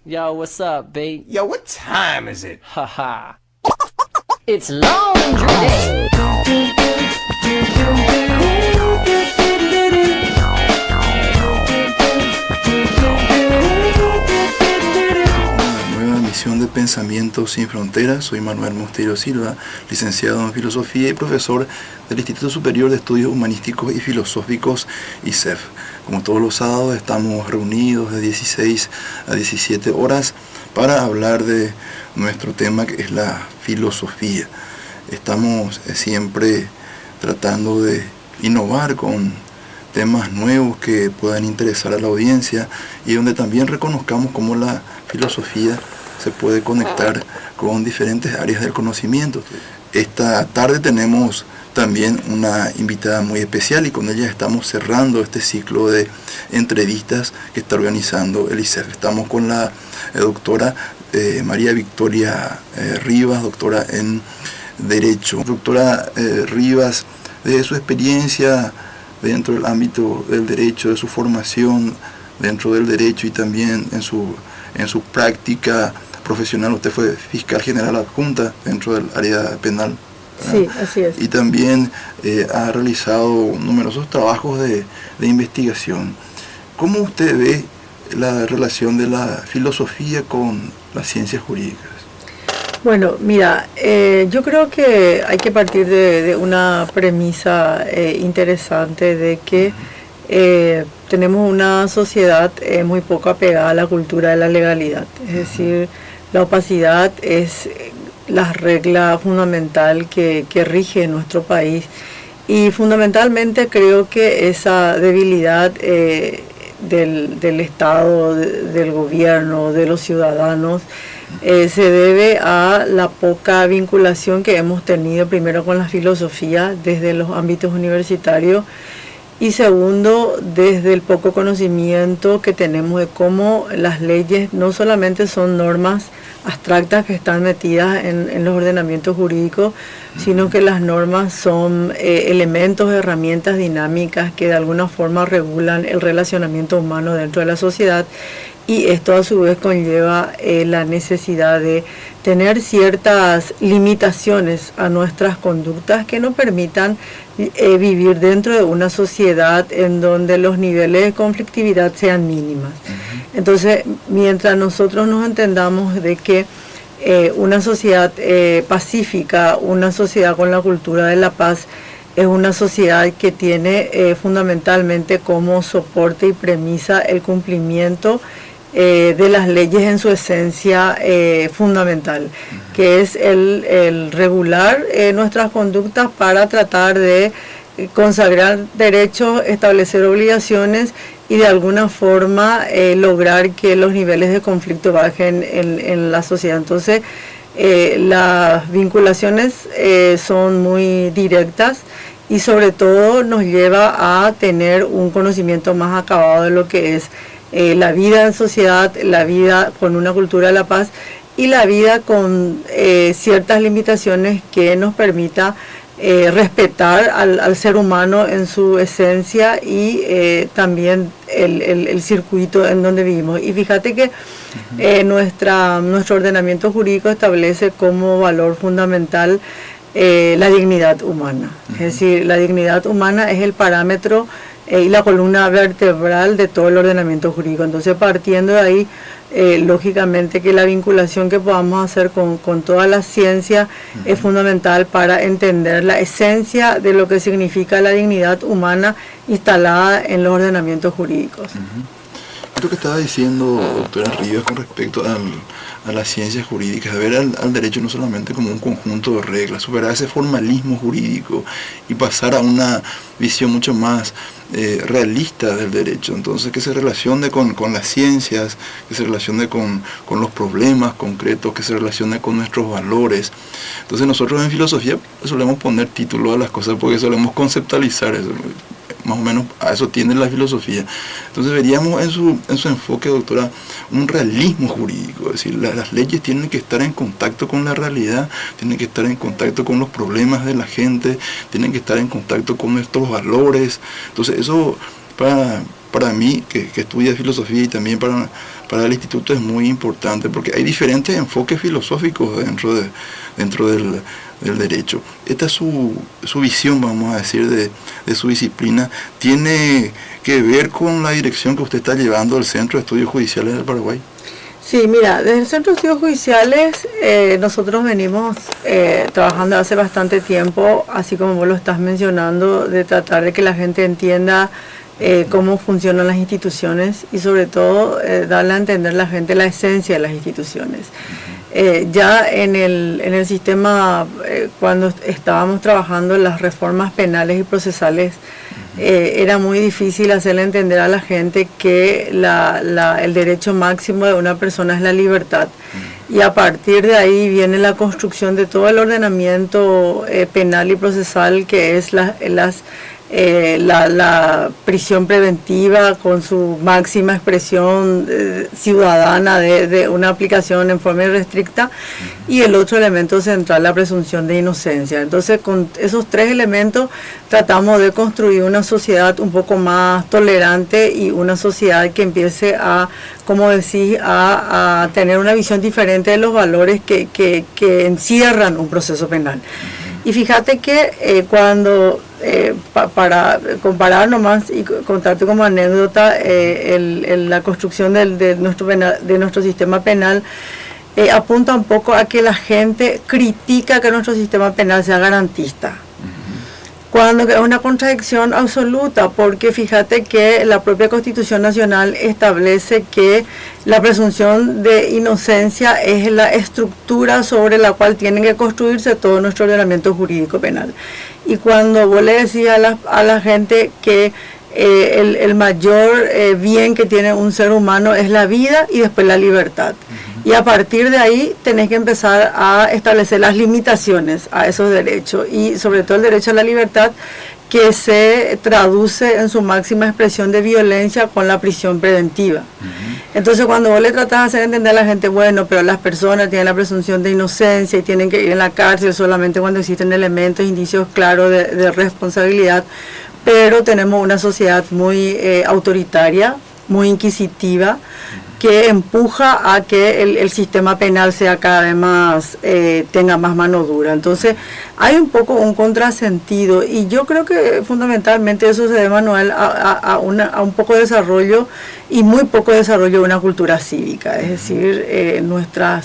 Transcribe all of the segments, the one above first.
Yo, what's up, babe? Yo, what time is it? Haha. It's laundry day. Nueva emisión de Pensamientos sin Fronteras. Soy Manuel Mosteiro Silva, licenciado en Filosofía y profesor del Instituto Superior de Estudios Humanísticos y Filosóficos, ISEF. Como todos los sábados estamos reunidos de 16 a 17 horas para hablar de nuestro tema, que es la filosofía. Estamos siempre tratando de innovar con temas nuevos que puedan interesar a la audiencia y donde también reconozcamos cómo la filosofía se puede conectar con diferentes áreas del conocimiento. Esta tarde tenemos también una invitada muy especial y con ella estamos cerrando este ciclo de entrevistas que está organizando el ISEF. Estamos con la doctora María Victoria Rivas, doctora en Derecho. Doctora Rivas, de su experiencia dentro del ámbito del derecho, de su formación dentro del derecho y también en su práctica profesional, usted fue fiscal general adjunta dentro del área penal. Sí, así es. Y también ha realizado numerosos trabajos de investigación. ¿Cómo usted ve la relación de la filosofía con las ciencias jurídicas? Bueno, mira, yo creo que hay que partir de una premisa interesante de que tenemos una sociedad muy poco apegada a la cultura de la legalidad. Es decir, la opacidad es la regla fundamental que rige nuestro país y fundamentalmente creo que esa debilidad del Estado, del gobierno, de los ciudadanos se debe a la poca vinculación que hemos tenido primero con la filosofía desde los ámbitos universitarios y segundo desde el poco conocimiento que tenemos de cómo las leyes no solamente son normas abstractas que están metidas en los ordenamientos jurídicos, sino que las normas son elementos, herramientas dinámicas que de alguna forma regulan el relacionamiento humano dentro de la sociedad y esto a su vez conlleva la necesidad de tener ciertas limitaciones a nuestras conductas que nos permitan vivir dentro de una sociedad en donde los niveles de conflictividad sean mínimas. Entonces, mientras nosotros nos entendamos de que una sociedad pacífica, una sociedad con la cultura de la paz, es una sociedad que tiene fundamentalmente como soporte y premisa el cumplimiento de las leyes en su esencia fundamental, que es el regular nuestras conductas para tratar de consagrar derechos, establecer obligaciones y de alguna forma lograr que los niveles de conflicto bajen en la sociedad. Entonces, las vinculaciones son muy directas y sobre todo nos lleva a tener un conocimiento más acabado de lo que es la vida en sociedad, la vida con una cultura de la paz y la vida con ciertas limitaciones que nos permita respetar al ser humano en su esencia y también el circuito en donde vivimos. Y fíjate que nuestro ordenamiento jurídico establece como valor fundamental la dignidad humana. Es decir, la dignidad humana es el parámetro y la columna vertebral de todo el ordenamiento jurídico. Entonces, partiendo de ahí, lógicamente que la vinculación que podamos hacer con toda la ciencia es fundamental para entender la esencia de lo que significa la dignidad humana instalada en los ordenamientos jurídicos. Esto que estaba diciendo doctora Rivas con respecto a las ciencias jurídicas, de ver al derecho no solamente como un conjunto de reglas, superar ese formalismo jurídico y pasar a una visión mucho más realista del derecho. Entonces, que se relacione con las ciencias, que se relacione con los problemas concretos, que se relacione con nuestros valores. Entonces, nosotros en filosofía solemos poner títulos a las cosas porque solemos conceptualizar eso. Más o menos a eso tiende la filosofía. Entonces veríamos en su enfoque, doctora, un realismo jurídico, es decir, las leyes tienen que estar en contacto con la realidad, tienen que estar en contacto con los problemas de la gente, tienen que estar en contacto con nuestros valores. Entonces eso para mí, que estudia filosofía, y también para para el instituto es muy importante porque hay diferentes enfoques filosóficos dentro del derecho. Esta es su visión, vamos a decir, de su disciplina. Tiene que ver con la dirección que usted está llevando al Centro de Estudios Judiciales del Paraguay. Sí, mira, desde el Centro de Estudios Judiciales nosotros venimos trabajando hace bastante tiempo, así como vos lo estás mencionando, de tratar de que la gente entienda cómo funcionan las instituciones y sobre todo darle a entender a la gente la esencia de las instituciones. Ya en el sistema, cuando estábamos trabajando en las reformas penales y procesales, era muy difícil hacerle entender a la gente que el derecho máximo de una persona es la libertad. Y a partir de ahí viene la construcción de todo el ordenamiento penal y procesal, que es la prisión preventiva con su máxima expresión ciudadana de una aplicación en forma irrestricta, y el otro elemento central, la presunción de inocencia. Entonces, con esos tres elementos tratamos de construir una sociedad un poco más tolerante y una sociedad que empiece a, como decís, a tener una visión diferente de los valores que encierran un proceso penal. Y fíjate que cuando, para comparar nomás y contarte como anécdota, la construcción de nuestro sistema penal apunta un poco a que la gente critica que nuestro sistema penal sea garantista. Cuando es una contradicción absoluta, porque fíjate que la propia Constitución Nacional establece que la presunción de inocencia es la estructura sobre la cual tiene que construirse todo nuestro ordenamiento jurídico penal. Y cuando vos le decís a la gente que el mayor bien que tiene un ser humano es la vida y después la libertad. Y a partir de ahí tenés que empezar a establecer las limitaciones a esos derechos, y sobre todo el derecho a la libertad, que se traduce en su máxima expresión de violencia con la prisión preventiva. Entonces, cuando vos le tratás de hacer entender a la gente, bueno, pero las personas tienen la presunción de inocencia y tienen que ir en la cárcel solamente cuando existen elementos, indicios claros de responsabilidad, pero tenemos una sociedad muy autoritaria, muy inquisitiva, que empuja a que el sistema penal sea cada vez más, tenga más mano dura. Entonces, hay un poco un contrasentido, y yo creo que fundamentalmente eso se debe, Manuel, a un poco de desarrollo y muy poco desarrollo de una cultura cívica. Es decir, nuestro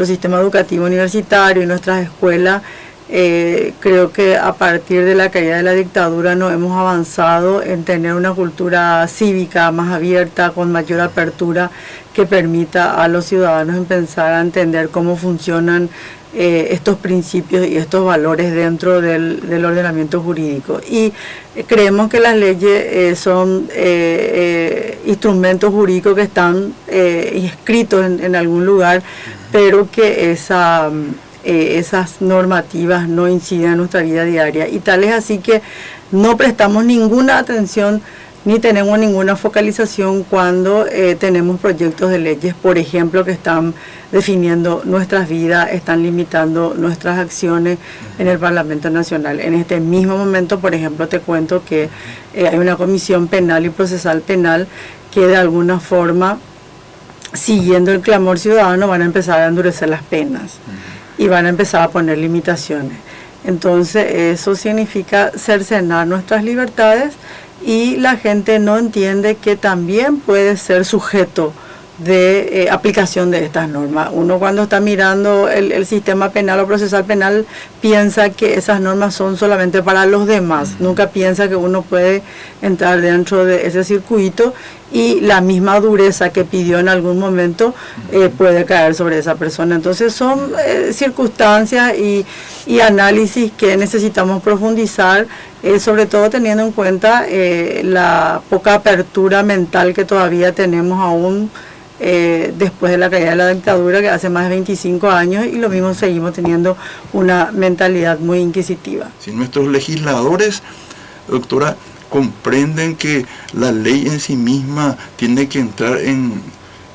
sistema educativo universitario y nuestras escuelas, creo que a partir de la caída de la dictadura no hemos avanzado en tener una cultura cívica más abierta, con mayor apertura, que permita a los ciudadanos pensar a entender cómo funcionan estos principios y estos valores dentro del ordenamiento jurídico. Y creemos que las leyes son instrumentos jurídicos que están inscritos en algún lugar, pero que esas normativas no inciden en nuestra vida diaria, y tal es así que no prestamos ninguna atención ni tenemos ninguna focalización cuando tenemos proyectos de leyes, por ejemplo, que están definiendo nuestras vidas, están limitando nuestras acciones en el Parlamento Nacional. En este mismo momento, por ejemplo, te cuento que hay una comisión penal y procesal penal que de alguna forma, siguiendo el clamor ciudadano, van a empezar a endurecer las penas y van a empezar a poner limitaciones. Entonces eso significa cercenar nuestras libertades, y la gente no entiende que también puede ser sujeto de aplicación de estas normas. Uno, cuando está mirando el sistema penal o procesal penal, piensa que esas normas son solamente para los demás, nunca piensa que uno puede entrar dentro de ese circuito, y la misma dureza que pidió en algún momento puede caer sobre esa persona. Entonces son circunstancias y análisis que necesitamos profundizar, sobre todo teniendo en cuenta la poca apertura mental que todavía tenemos aún después de la caída de la dictadura, que hace más de 25 años, y lo mismo seguimos teniendo una mentalidad muy inquisitiva. Si nuestros legisladores, doctora, comprenden que la ley en sí misma tiene que entrar en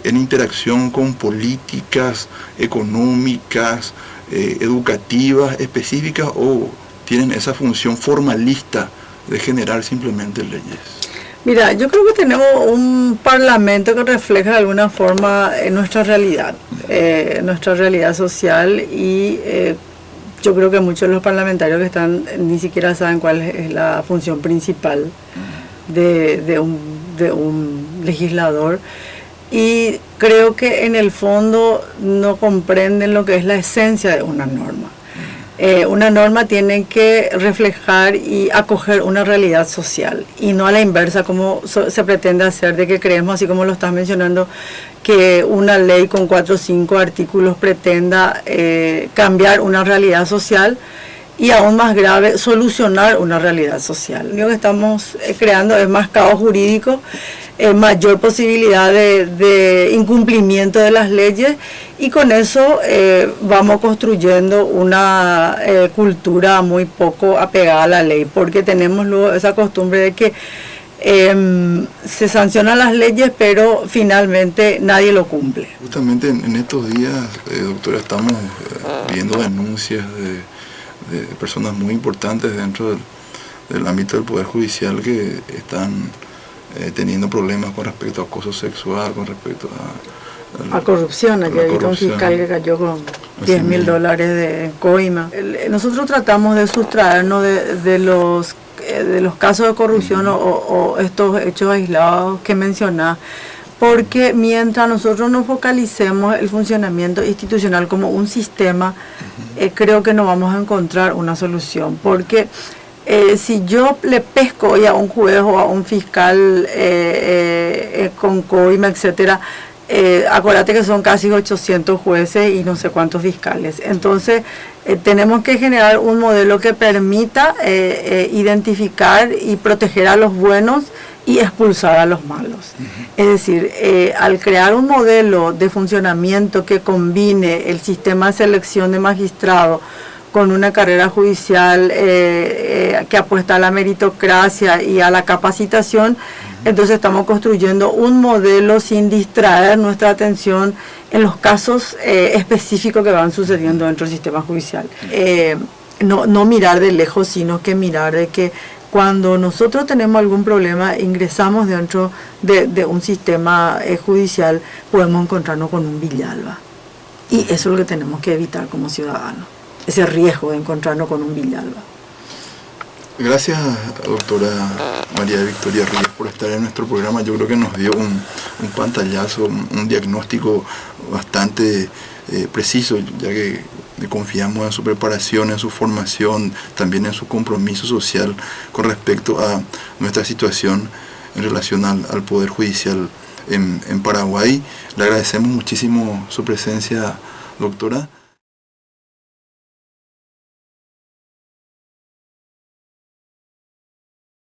interacción con políticas económicas, educativas, específicas, o tienen esa función formalista de generar simplemente leyes. Mira, yo creo que tenemos un parlamento que refleja de alguna forma nuestra realidad social y yo creo que muchos de los parlamentarios que están ni siquiera saben cuál es la función principal de un legislador. Y creo que en el fondo no comprenden lo que es la esencia de una norma. Una norma tiene que reflejar y acoger una realidad social y no a la inversa como se pretende hacer, de que creemos, así como lo estás mencionando, que una ley con 4 o 5 artículos pretenda cambiar una realidad social y aún más grave, solucionar una realidad social. Lo único que estamos creando es más caos jurídico, mayor posibilidad de incumplimiento de las leyes y con eso vamos construyendo una cultura muy poco apegada a la ley, porque tenemos luego esa costumbre de que se sancionan las leyes pero finalmente nadie lo cumple. Justamente en estos días, doctora, estamos viendo denuncias de personas muy importantes dentro del ámbito del Poder Judicial que están teniendo problemas con respecto a acoso sexual, con respecto a corrupción. Aquí hay un fiscal que cayó con $10.000 de coima. Nosotros tratamos de sustraernos de los casos de corrupción o estos hechos aislados que mencionás, porque mientras nosotros nos focalicemos el funcionamiento institucional como un sistema, creo que no vamos a encontrar una solución, porque si yo le pesco hoy a un juez o a un fiscal con coima, etcétera, acuérdate que son casi 800 jueces y no sé cuántos fiscales. Entonces, tenemos que generar un modelo que permita identificar y proteger a los buenos y expulsar a los malos. Es decir, al crear un modelo de funcionamiento que combine el sistema de selección de magistrados con una carrera judicial que apuesta a la meritocracia y a la capacitación, entonces estamos construyendo un modelo sin distraer nuestra atención en los casos específicos que van sucediendo dentro del sistema judicial. No mirar de lejos, sino que mirar de que cuando nosotros tenemos algún problema, ingresamos dentro de un sistema judicial, podemos encontrarnos con un Villalba. Y eso es lo que tenemos que evitar como ciudadanos, ese riesgo de encontrarnos con un Villalba. Gracias, doctora María Victoria Ríos, por estar en nuestro programa. Yo creo que nos dio un pantallazo, un diagnóstico bastante preciso, ya que confiamos en su preparación, en su formación, también en su compromiso social con respecto a nuestra situación en relación al Poder Judicial en Paraguay. Le agradecemos muchísimo su presencia, doctora.